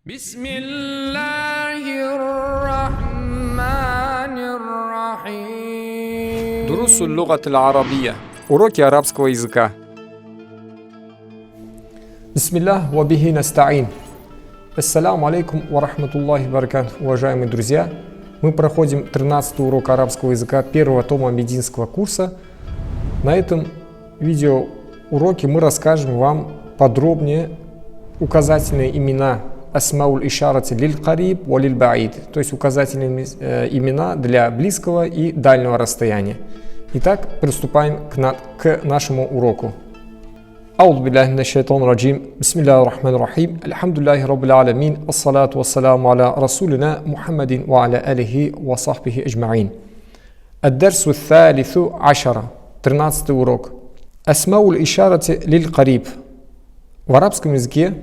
بسم الله الرحمن الرحيم. دروس اللغة العربية. Уроки арабского языка. Бисмиллах ва бихи настаин. Ассаламу алейкум ва рахматуллахи ва баракатух. Уважаемые друзья, мы проходим 13-й урок арабского языка первого тома мединского курса. На этом видеоуроке мы расскажем вам подробнее указательные имена асмауль ишарати лиль кариб ва лиль баид, то есть указательные имена для близкого и дальнего расстояния. Итак, приступаем к нашему уроку. أعوذ بالله من الشيطان الرجيم بسم الله الرحمن الرحيم الحمد لله رب العالمين الصلاة والسلام على رسولنا محمد وعلى آله وصحبه أجمعين. الدرس الثالث عشر 13-й урок. أسماء الإشارة للقريب. В арабском языке,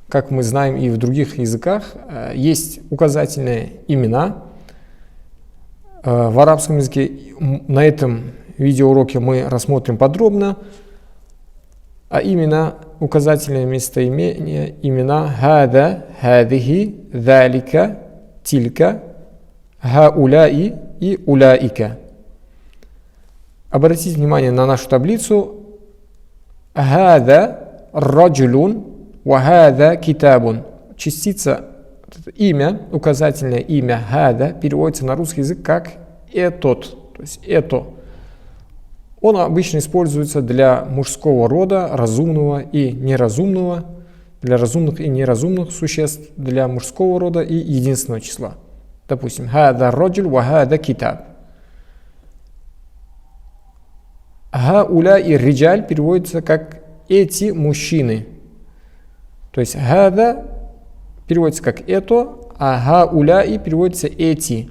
как мы знаем и в других языках, есть указательные имена. В арабском языке на этом видеоуроке мы рассмотрим подробно, а именно указательные местоимения, имена хада, хадихи, залика, тилька, хауляи и уляика. Обратите внимание на нашу таблицу. Хада раджулун ва хада китабун. Частица, имя, указательное имя хада переводится на русский язык как этот, то есть это. Он обычно используется для мужского рода, разумного и неразумного, для разумных и неразумных существ, для мужского рода и единственного числа. Допустим, хада раджуль ва хада китаб. Хауля и риджаль переводится как эти мужчины. То есть хада переводится как это, а хауля и переводится эти.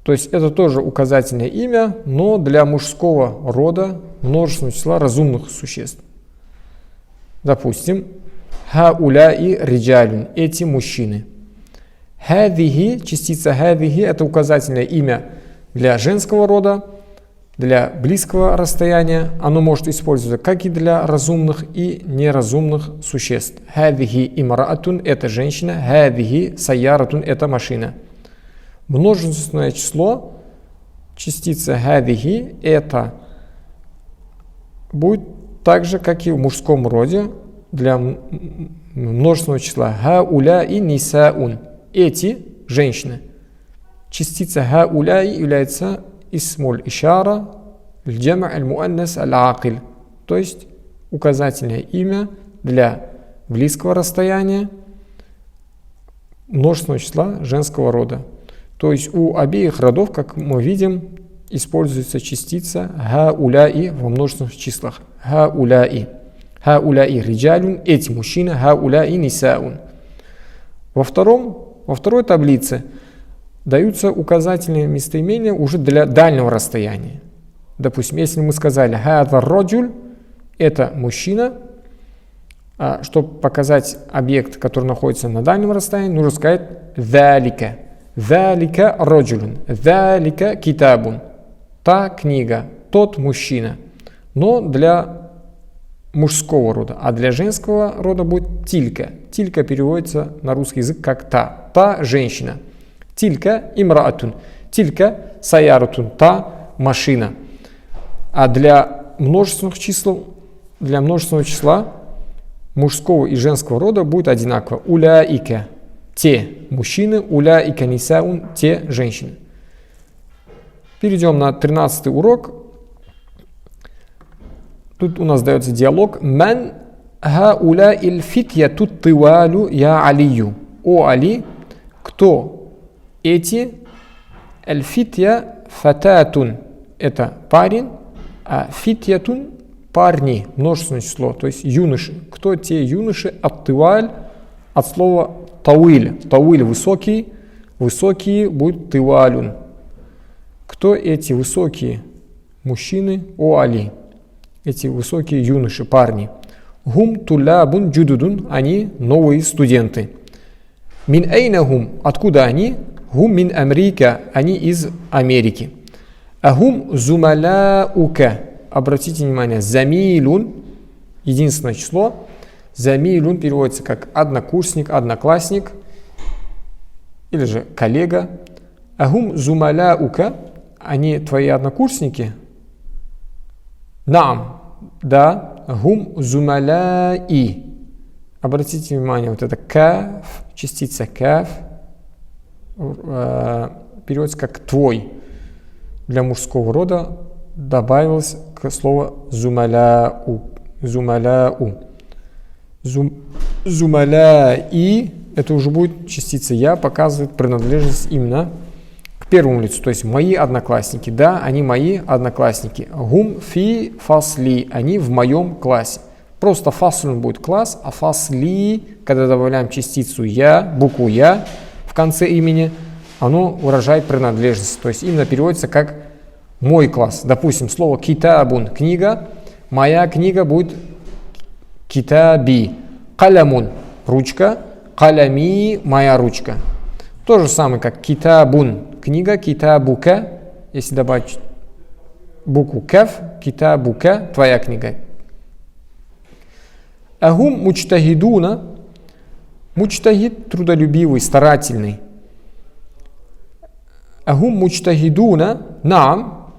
То есть это тоже указательное имя, но для мужского рода, множественного числа разумных существ. Допустим, хауля и риджалюн, эти мужчины. Хадихи, частица хадихи, это указательное имя для женского рода, для близкого расстояния. Оно может использоваться как и для разумных и неразумных существ. Хадихи имраатун, это женщина, хадихи саяратун, это машина. Множественное число, частица хадихи, это будет так же, как и в мужском роде, для множественного числа. Хауля и нисаун, эти женщины. Частица хауля является исмуль ишара ль-джама' аль-муаннас аль-акиль, то есть указательное имя для близкого расстояния множественного числа женского рода. То есть у обеих родов, как мы видим, используется частица хауляи во множественных числах. Хауляи. Хауляи риджалюн, эти мужчины, хауляи нисаун. Во второй таблице даются указательные местоимения уже для дальнего расстояния. Допустим, если мы сказали хада раджуль, это мужчина, чтобы показать объект, который находится на дальнем расстоянии, нужно сказать залика. Залика раджулун, залика китабун. Та книга, тот мужчина. Но для мужского рода, а для женского рода будет тилька. Тилька переводится на русский язык как та женщина. Тилька имраатун, тилька саяратун, та машина. А для множественных числа мужского и женского рода будет одинаково. Уляика, те мужчины, уляика нисаун, те женщины. Перейдем на 13-й урок. Тут у нас дается диалог. Ман хауля иль фитьяту тывалю я алию. О Али, кто эти? Аль-фитья фататун, это парень, а фитьятун парни, множественное число, то есть юноши. Кто те юноши? Ат-тываль от слова тауиль. Тауиль высокий, высокие будет тывалюн. Кто эти высокие мужчины? О Али, эти высокие юноши, парни. Гум тулябун джудудун, они новые студенты. Мин эйна гум, откуда они? Гум мин Америка, они из Америки. Агум зумаляука, обратите внимание, замилун, единственное число, Замилюн переводится как однокурсник, одноклассник или же коллега. Ахум зумаляука, они твои однокурсники? Наам, да, гум зумаляи. Обратите внимание, вот это каф, частица каф, переводится как твой. Для мужского рода добавилось к слову зумаляу. Зумаляи, это уже будет частица я, показывает принадлежность именно к первому лицу, то есть мои одноклассники. Да, они мои одноклассники. Гум фи фасли, они в моем классе. Просто фаслун будет класс, а фасли, когда добавляем частицу я, букву я в конце имени, оно выражает принадлежность. То есть именно переводится как мой класс. Допустим, слово китабун, книга, моя книга будет китаби. Калямун, ручка, калями, моя ручка. То же самое, как китабун, книга, китабука, если добавить букву каф, китабука, твоя книга. Ахум мучтахидуна, мучтахид трудолюбивый, старательный. Ахум мучтахидуна, наам,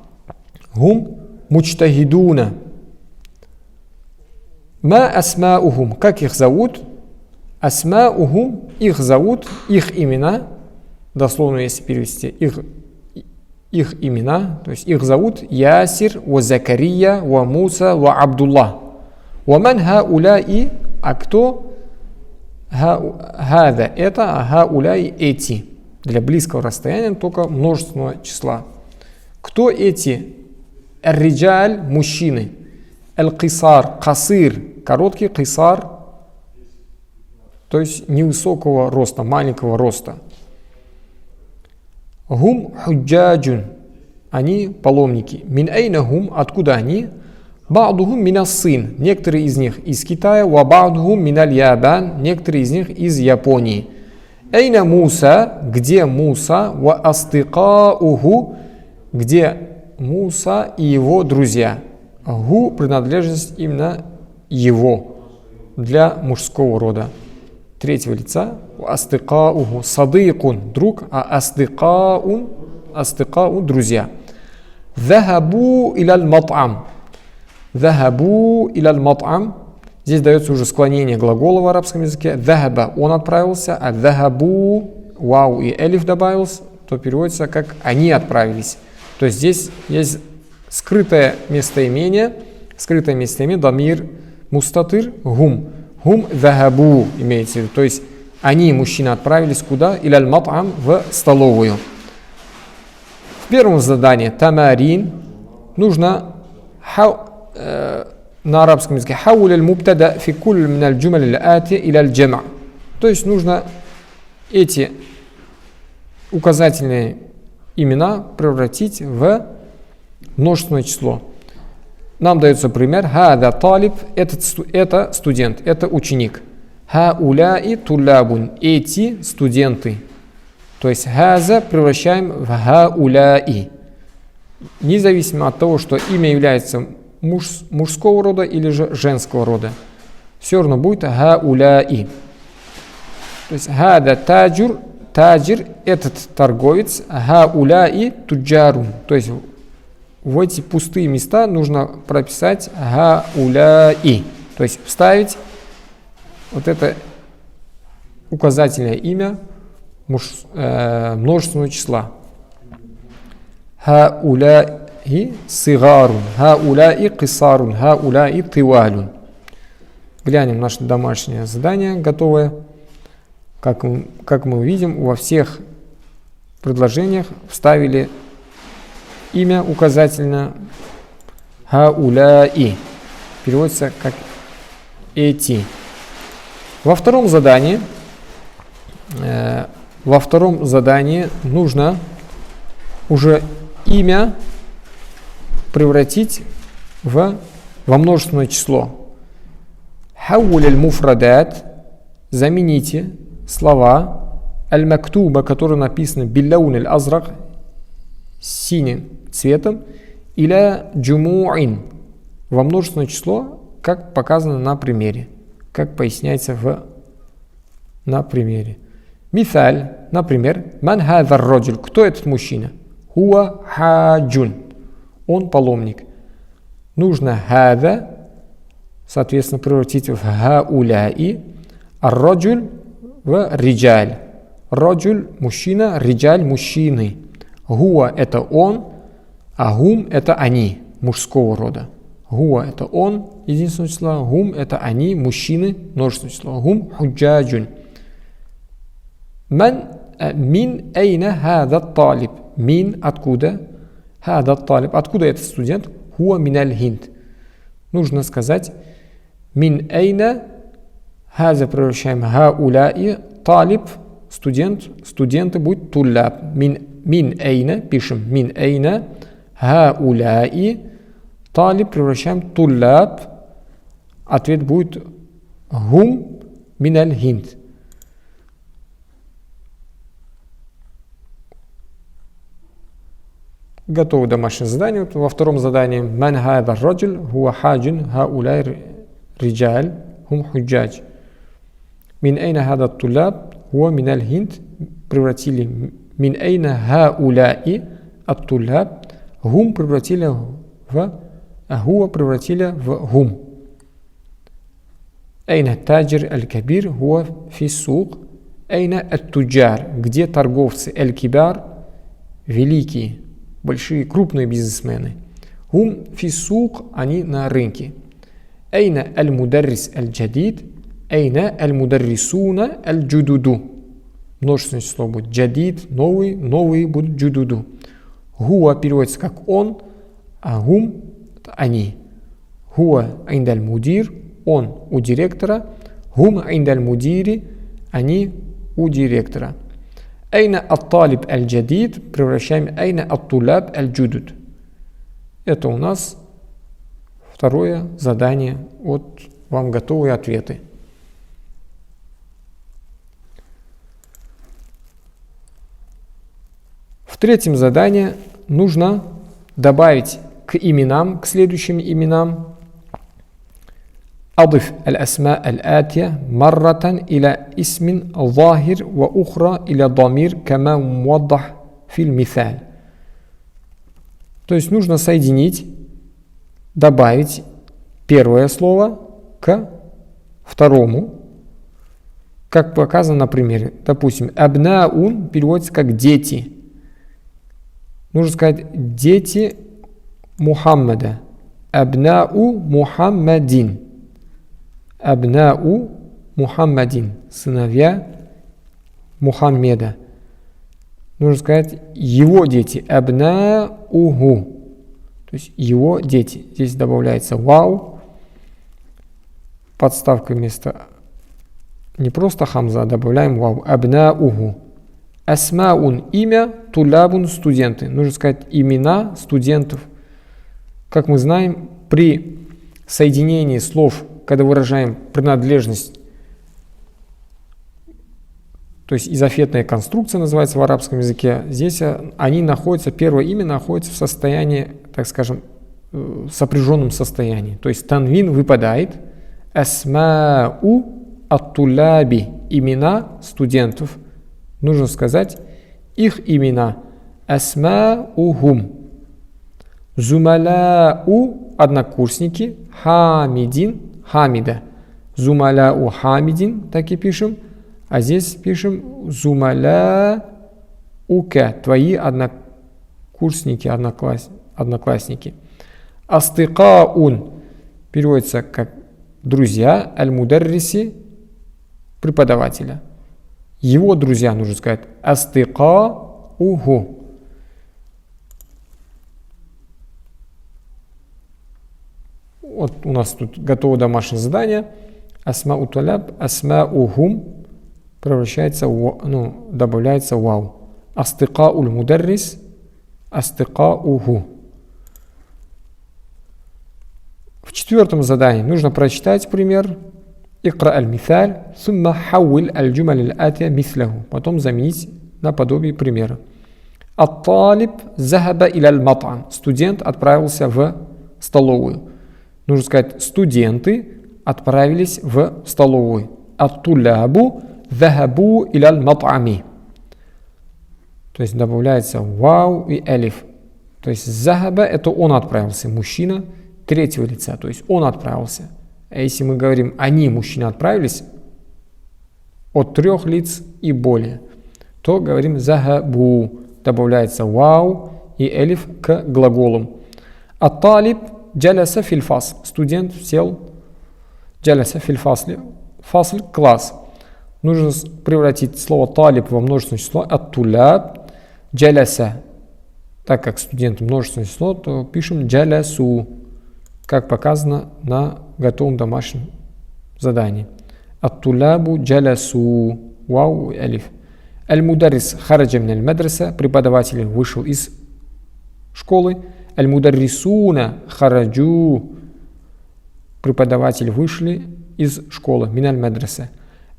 гум мучтахидуна. Ма асмаухум, как их зовут? Асмаухум, их зовут, их имена, дословно если перевести, их имена, то есть их зовут Ясир, ва Закария, ва Муса, ва Абдуллах. Ва ман хауляи, а кто? Хада, это, а хауляи, эти. Для близкого расстояния только множественного числа. Кто эти? Ар-риджаль, мужчины. Аль-кисар, касир, короткий, кисар, то есть невысокого роста, маленького роста. Гум худжаджун, они паломники. Мин айна гум, откуда они? Ба'духум минас-Син, некоторые из них из Китая, ва ба'духум миналь-Ябан, некоторые из них из Японии. Айна Муса, где Муса, ва астыкауху, где Муса и его друзья. Гу принадлежность именно его, для мужского рода. Третьего лица. Астыкауху, садыкун, друг, а астыкаун, друзья. Захабу иляль мат'ам. Захабу иляль мат'ам. Здесь дается уже склонение глагола в арабском языке. Захаба, он отправился, а захабу, вау и элиф добавился, то переводится как они отправились. То есть здесь есть скрытое местоимение, дамир мустатыр, гум. Гум захабу имеется в виду. То есть они, мужчины, отправились куда? Иляль мат'ам, в столовую. В первом задании тамарин нужно на арабском языке хауль аль-мубтада фи куль миналь джумаль аль-ати иляль джама'. То есть нужно эти указательные имена превратить в множественное число. Нам дается пример. Хада талиб, это студент, это ученик. Хауляи тулябун, эти студенты. То есть хаза превращаем в хауляи. Независимо от того, что имя является мужского рода или же женского рода. Все равно будет хауляи. То есть хада таджир, этот торговец, хауляи туджарун. То есть в эти пустые места нужно прописать хауляи. То есть вставить вот это указательное имя множественного числа. Хауляи сигарун, хауляи кисарун, хауляи тивалун. Глянем наше домашнее задание готовое. Как мы видим, во всех предложениях вставили имя указательное хауляи. Переводится как эти. Во втором задании нужно уже имя превратить во множественное число. Хауля аль-муфрадат, замените слова аль-мактуба, которые написаны билляун аль-азрак, синим цветом, или джуму'ин, во множественное число, как показано на примере. как поясняется на примере. Мисаль, например, «Ман хазар роджуль» – кто этот мужчина? «Хуа хаджун» – он паломник. Нужно «хаза», соответственно, превратить в «хауляи», а «роджуль» в «риджаль». «Роджуль» – мужчина, «риджаль» – мужчины. «Хуа» – это он, а «гум» – это они, мужского рода. «Хуа» – это он, единственное число, «гум» – это они, мужчины, множественное число. «Гум худжаджун». Мин эйна хада талиб. Мин откуда? Хада талиб. Откуда этот студент? Хуа миналь хинд. Нужно сказать мин эйна. Хаза превращаем хауляи. Талиб студент. Студенты будет туллаб. Мин эйна. Пишем мин эйна. Хауляи. Талиб превращаем туллаб. Ответ будет гум миналь хинд. Готово домашнее задание. Во втором задании «Ман хаза роджуль хуа хаджун хауляй риджаль хум худжадж». «Мин эйна хаза тулаб хуа миналь хинд». Превратили «Мин эйна хауляи» от тулаб. «Хум» превратили в «Хуа» превратили в «Хум». «Эйна таджир аль-кабир хуа фи сук». «Эйна ат-туджар». Где торговцы? «Аль-кибар» великие. Большие, крупные бизнесмены. Хум фисук, они на рынке. Эйна аль-мударрис аль-джадид, эйна аль-мударрисуна аль-джудуду. Множественное число будет джадид, новый, новые будут джудуду. Хуа переводится как он, а гум это они. Хуа индаль мудир, он у директора. Гум индаль мудири, они у директора. Эйна ат-талиб аль-джадид превращаем эйна ат-тулаб аль-джудуд. Это у нас второе задание. Вот вам готовые ответы. В третьем задании нужно добавить к именам, к следующим именам أضف الأسماء الآتية مرة إلى اسم ظاهر وأخرى إلى ضمير كما موضح في المثال. То есть нужно соединить, добавить первое слово к второму, как показано на примере. Допустим, абнаун переводится как дети. Нужно сказать дети Мухаммада. Абнау Мухаммадин. Абнау Мухаммадин. Сыновья Мухаммеда. Нужно сказать его дети. Абнаугу. То есть его дети. Здесь добавляется вау. Подставка вместо не просто хамза, а добавляем вау. Абнаугу. Асмаун имя, тулябун студенты. Нужно сказать имена студентов. Как мы знаем, при соединении слов, когда выражаем принадлежность, то есть изофетная конструкция называется в арабском языке, здесь они находятся, первое имя находится в состоянии, так скажем, сопряженном состоянии. То есть танвин выпадает. Асмау ат-туляби, имена студентов. Нужно сказать их имена. Асмаухум. Зумаляу однокурсники. Хамидин. Хамида. Зумаляу Хамидин. Так и пишем. А здесь пишем зумаляука. Твои однокурсники, одноклассники. Астыкаун. Переводится как друзья. Аль-мударриси. Преподавателя. Его друзья, нужно сказать, астыкауху. Вот у нас тут готово домашнее задание. Асмау таляб, асмаухум превращается в, добавляется вау. Астыкауль мударрис, астыкауху. В четвертом задании нужно прочитать пример. اقرأ المثال ثم حول الجمل الآتية مثله. Потом заменить наподобие примера. الطالب ذهب إلى المطعم. Студент отправился в столовую. Нужно сказать студенты отправились в столовую. Ат-тулябу захабу иляль мат'ами. То есть добавляется вау и элиф. То есть захаба — это он отправился, мужчина третьего лица, то есть он отправился. А если мы говорим они, мужчины, отправились от 3 лиц и более, то говорим захабу, добавляется вау и элиф к глаголам. Ат-талиб джаляса фил фасл. Студент сел. Джаляса фил фасли. Фасль — класс. Нужно превратить слово талиб во множественное число. Ат-туляб джаляса. Так как студент множественное число, то пишем джалясу, как показано на готовом домашнем задании. Ат-тулябу джалясу. Вау и элиф. Аль-мударрис хараджа миналь мадраса. Преподаватель вышел из школы. Аль-мударрисуна хараджу. Преподаватели вышли из школы. Миналь мадраса.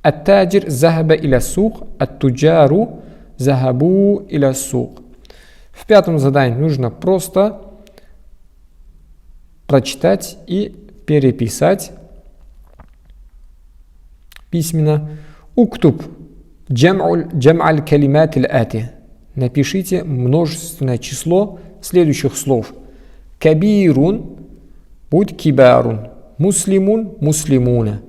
Ат-таджир захаба иля сук. Ат-туджару захабу иля сук. В 5 задании нужно просто прочитать и переписать письменно. Уктуб джам'аль калимат аль-ати. Напишите множественное число следующих слов. Кабирун будет кибарун. Муслимун муслимуна.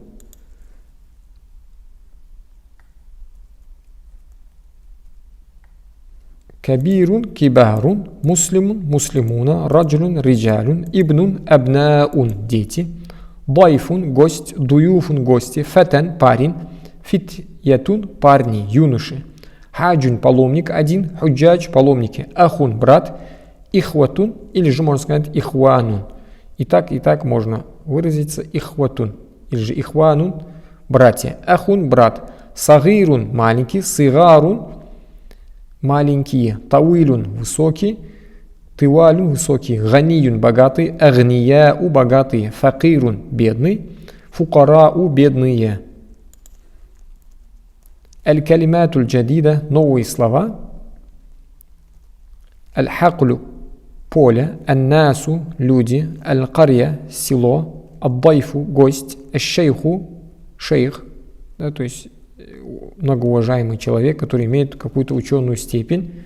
Кабирун кибарун. Муслимун муслимуна. Раджулун риджалун. Ибнун абнаун. Дети. Дайфун гость. Дуюфун гости. Фатан парень. Фитьятун парни, юноши. Хаджун паломник один. Худжадж паломники. Ахун брат. Ихватун, или же можно сказать ихванун. И так можно выразиться ихватун, или же ихванун, братья. Ахун, брат. Сагирун, маленький. Сигарун, маленькие. Тауилун, высокий. Тивалун, высокий. Ганиюн, богатый. Агнияу, богатые. Факирун, бедный. Фукарау, бедные. Аль-калиматуль джадида, новые слова. Аль-хаклю, поле. Ан-насу, люди. Аль-карья, село. Ад-дайфу, гость. Аш-шейху, шейх, да, то есть многоуважаемый человек, который имеет какую-то ученую степень.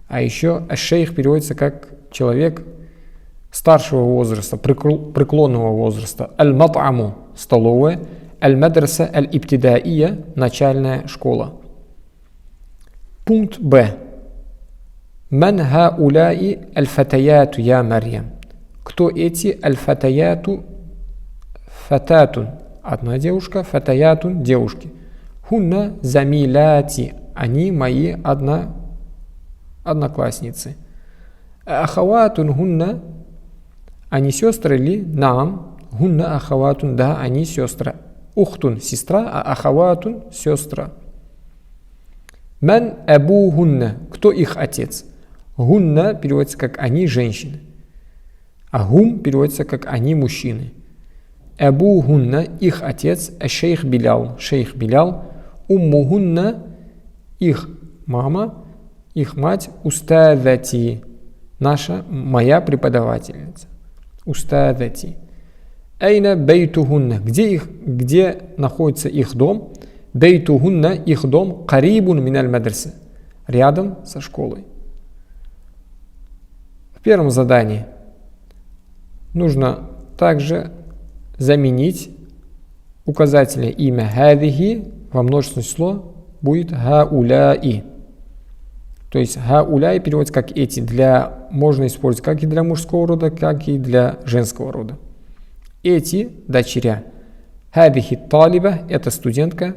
А еще аш-шейх переводится как человек старшего возраста, преклонного возраста. Аль-мат'аму, столовая. Аль-мадраса аль-ибтидаия, начальная школа. Пункт Б. Ман хауляи аль-фатаяту я Марьям. Кто эти аль-фатаяту? Фататун, одна девушка. Фатаятун, девушки. Хунна замиляти, они мои одноклассницы. Ахаватун хунна, они сестры ли? Нам. Хунна ахаватун, да, они сестры. Ухтун, сестра, а ахаватун, сестра. Ман абу хунна, кто их отец? Хунна переводится как они, женщины. А гум переводится как они, мужчины. Абу хунна, их отец, а шейх Билял, шейх Билял. Умму хунна, их мама, их мать, устадати, моя преподавательница. Устадати. Айна бейтухунна, где находится их дом? Бейтухунна, их дом, карибун миналь мадраса, рядом со школой. В первом задании нужно также заменить указательное имя хадихи во множественное число будет хауляи. То есть хауляи переводится как эти, можно использовать как и для мужского рода, как и для женского рода. Эти дочеря. Хадихи талиба, это студентка.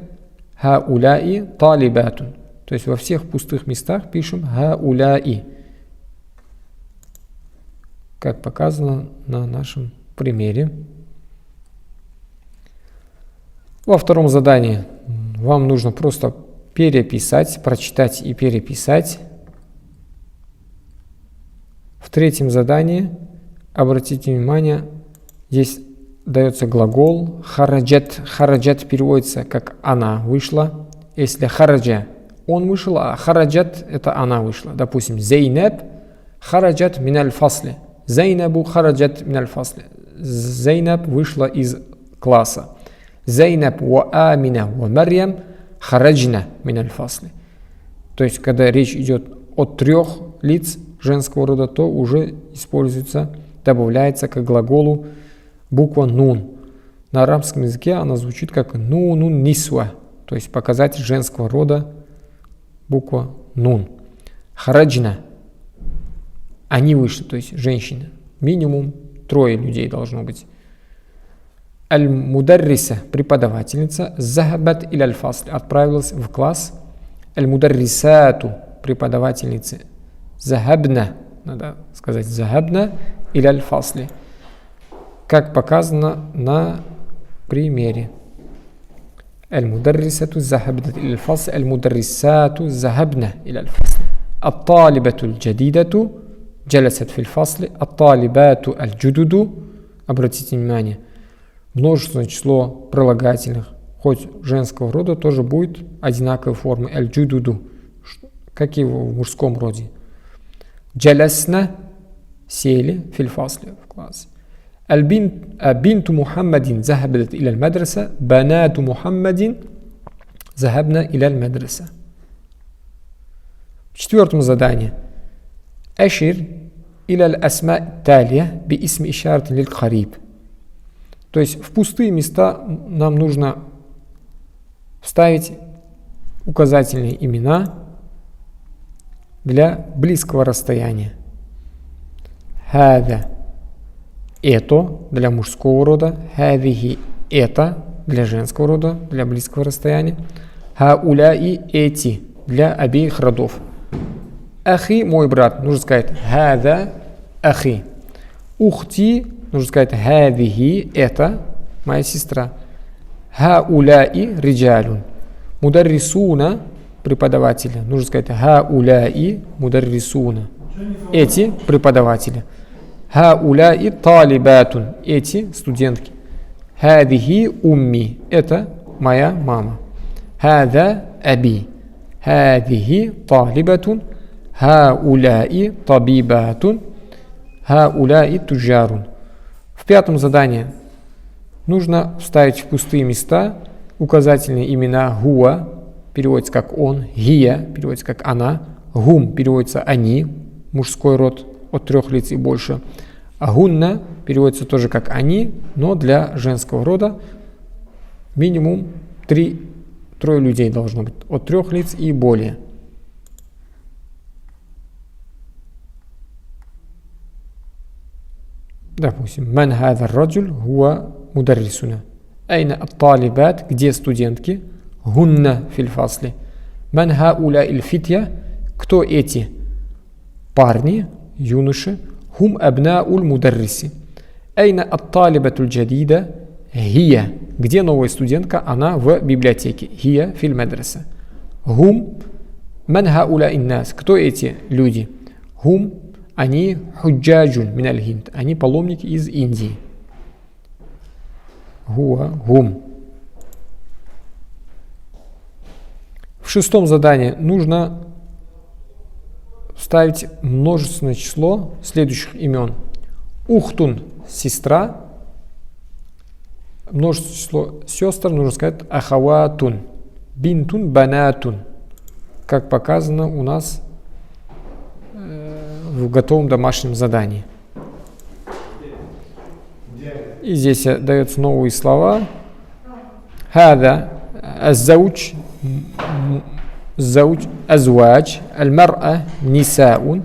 Хауляи талибатун. То есть во всех пустых местах пишем хауляи, как показано на нашем примере. Во втором задании вам нужно просто переписать, прочитать и переписать. В третьем задании, обратите внимание, здесь дается глагол хараджат. Хараджат переводится как она вышла. Если хараджа он вышел, а хараджат это она вышла. Допустим, Зейнаб хараджат миналь фасли. Зейнабу хараджат миналь фасли. Зейнаб вышла из класса. Зайнаб ва Амина ва Марьям хараджна мин аль-фасли. То есть, когда речь идет о 3 лиц женского рода, то уже используется, добавляется к глаголу буква нун. На арабском языке она звучит как нунун нисва, то есть показатель женского рода буква нун. Хараджна. Они вышли, то есть женщины. Минимум 3 людей должно быть. Аль-мударриса, преподавательница, захабат иля аль-фасли, отправилась в класс. Аль-мударрисату, преподавательницы, захабна, надо сказать захабна иля аль-фасли, как показано на примере. Аль-мударрисату захабнат иля аль-фасли, аль-мударрисату захабна иля аль-фасли. Ат-талибату аль-джадидату джаласат фи аль-фасли, ат-талибату аль-джудуду, обратите внимание, множественное число прилагательных, хоть женского рода, тоже будет одинаковой формы. Аль-джудуду, как и в мужском роде. Джаласна, сели, фильфасли, в классе. Бинту Мухаммадин захабдат иля аль-мадраса, банату Мухаммадин захабна иля аль-мадраса. В 4 задании. Ашир иля аль-асма талия би исми ишарат лиль-кариб. То есть в пустые места нам нужно вставить указательные имена для близкого расстояния. Хада – это для мужского рода. Хадихи – это для женского рода, для близкого расстояния. Хауляи – эти для обеих родов. Ахи – мой брат. Нужно сказать хада ахи. Ухти – нужно сказать хадихи – это моя сестра. Хауляи риджалюн. Мударрисуна преподаватели. Нужно сказать хауляи мударрисуна. Эти преподаватели. Хауляи талибатун. Эти студентки. Хадихи умми. Это моя мама. Хада аби. Хадихи талибатун. Хауляи табибатун. Хауляи туджарун. В 5 задании нужно вставить в пустые места указательные имена хуа, переводится как он, хия, переводится как она, гум, переводится они, мужской род от 3 лиц и больше, а гунна переводится тоже как они, но для женского рода минимум 3 людей должно быть, от 3 лиц и более. Допустим, ман хаза раджуль хуа мударрисуна. Айна ат-талибат, где студентки? Гунна фильфасли. Ман хауля иль-фитья, кто эти парни, юноши? Хум абнауль мударриси. Айна ат-талибатуль джадида, хия, где новая студентка? Она в библиотеке. Хия филь мадраса. Хум ман хауля иннас, кто эти люди? Хум, они худжаджун мин аль-Хинд, они паломники из Индии. Хуа, гум. В 6 задании нужно вставить множественное число следующих имен. Ухтун – сестра. Множественное число сестр нужно сказать ахаватун. Бинтун – банатун. Как показано у нас в готовом домашнем задании. И здесь даются новые слова. Хада аззауч, азвач, аль-мар'а нисаун,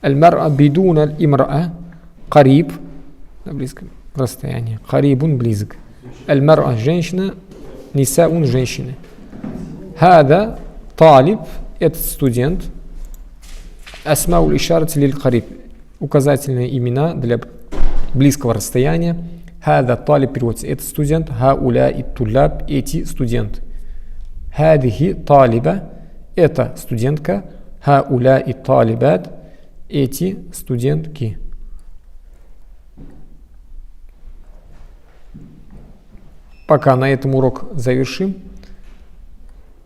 аль-мар'а бидун аль-имра'a, кариб, на близком расстоянии, карибун близок. Аль-мар'а женщина, нисаун женщины. Хада талиб, этот студент. Асмауль ишарат лиль-кариб, указательные имена для близкого расстояния. Хада талиб переводится это студент, хауля и туляб эти студенты. Хадихи талиба это студентка, хауля и талибат эти студентки. Пока на этом урок завершим,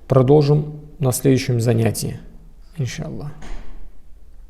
продолжим на следующем занятии. Иншаллах.